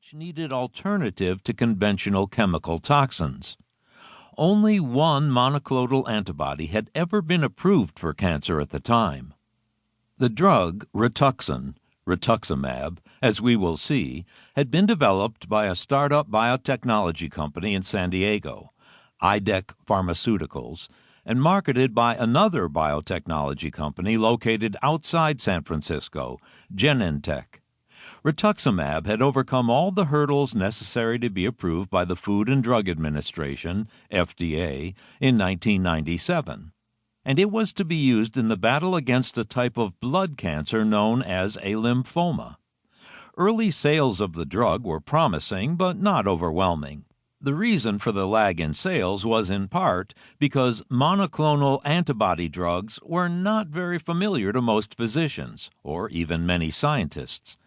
much-needed alternative to conventional chemical toxins. Only one monoclonal antibody had ever been approved for cancer at the time. The drug Rituxan, rituximab, as we will see, had been developed by a startup biotechnology company in San Diego, IDEC Pharmaceuticals, and marketed by another biotechnology company located outside San Francisco, Genentech. Rituximab had overcome all the hurdles necessary to be approved by the Food and Drug Administration, FDA, in 1997, and it was to be used in the battle against a type of blood cancer known as a lymphoma. Early sales of the drug were promising but not overwhelming. The reason for the lag in sales was in part because monoclonal antibody drugs were not very familiar to most physicians, or even many scientists.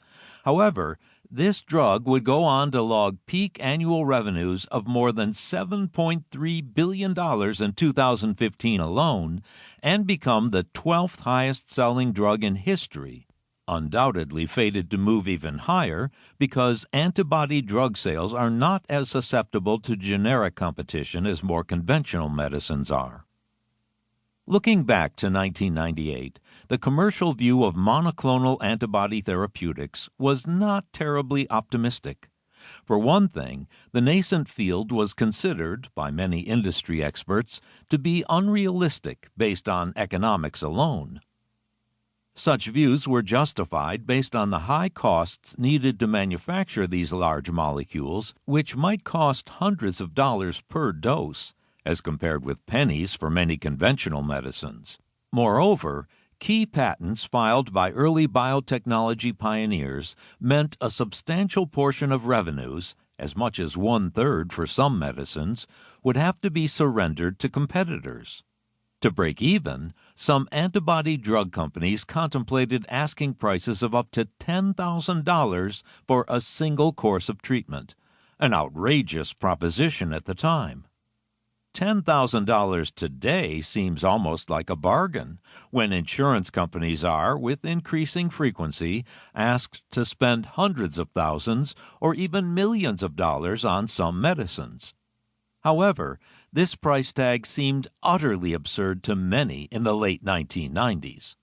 However, this drug would go on to log peak annual revenues of more than $7.3 billion in 2015 alone and become the 12th highest-selling drug in history, undoubtedly fated to move even higher because antibody drug sales are not as susceptible to generic competition as more conventional medicines are. Looking back to 1998, the commercial view of monoclonal antibody therapeutics was not terribly optimistic. For one thing, the nascent field was considered, by many industry experts, to be unrealistic based on economics alone. Such views were justified based on the high costs needed to manufacture these large molecules, which might cost hundreds of dollars per dose, as compared with pennies for many conventional medicines. Moreover, key patents filed by early biotechnology pioneers meant a substantial portion of revenues, as much as 1/3 for some medicines, would have to be surrendered to competitors. To break even, some antibody drug companies contemplated asking prices of up to $10,000 for a single course of treatment, an outrageous proposition at the time. $10,000 today seems almost like a bargain when insurance companies are, with increasing frequency, asked to spend hundreds of thousands or even millions of dollars on some medicines. However, this price tag seemed utterly absurd to many in the late 1990s.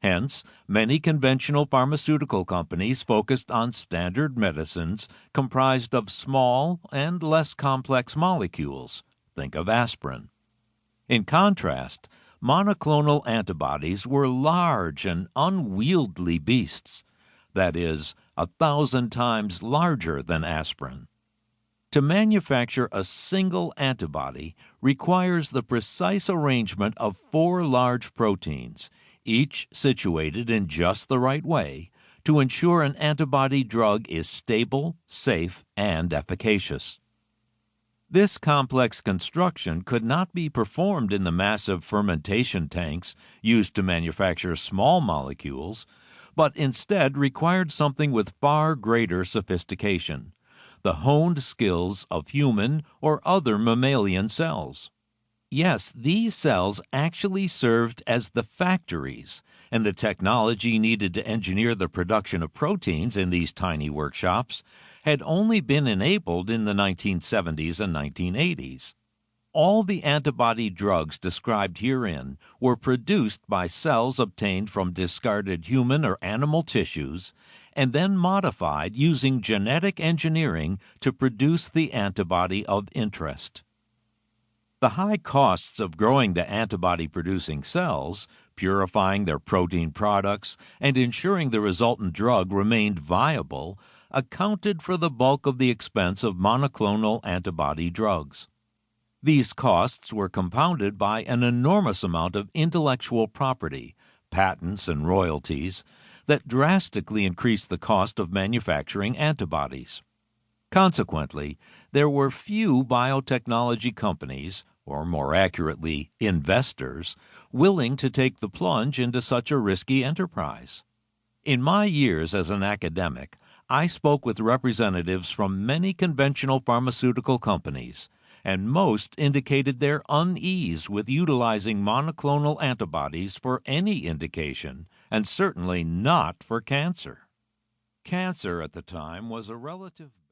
Hence, many conventional pharmaceutical companies focused on standard medicines comprised of small and less complex molecules. Think of aspirin. In contrast, monoclonal antibodies were large and unwieldy beasts, that is, 1,000 times larger than aspirin. To manufacture a single antibody requires the precise arrangement of 4 large proteins, each situated in just the right way, to ensure an antibody drug is stable, safe, and efficacious. This complex construction could not be performed in the massive fermentation tanks used to manufacture small molecules, but instead required something with far greater sophistication, the honed skills of human or other mammalian cells. Yes, these cells actually served as the factories, and the technology needed to engineer the production of proteins in these tiny workshops had only been enabled in the 1970s and 1980s. All the antibody drugs described herein were produced by cells obtained from discarded human or animal tissues and then modified using genetic engineering to produce the antibody of interest. The high costs of growing the antibody-producing cells, purifying their protein products, and ensuring the resultant drug remained viable accounted for the bulk of the expense of monoclonal antibody drugs. These costs were compounded by an enormous amount of intellectual property, patents and royalties, that drastically increased the cost of manufacturing antibodies. Consequently, there were few biotechnology companies, or more accurately, investors, willing to take the plunge into such a risky enterprise. In my years as an academic, I spoke with representatives from many conventional pharmaceutical companies, and most indicated their unease with utilizing monoclonal antibodies for any indication, and certainly not for cancer. Cancer at the time was a relative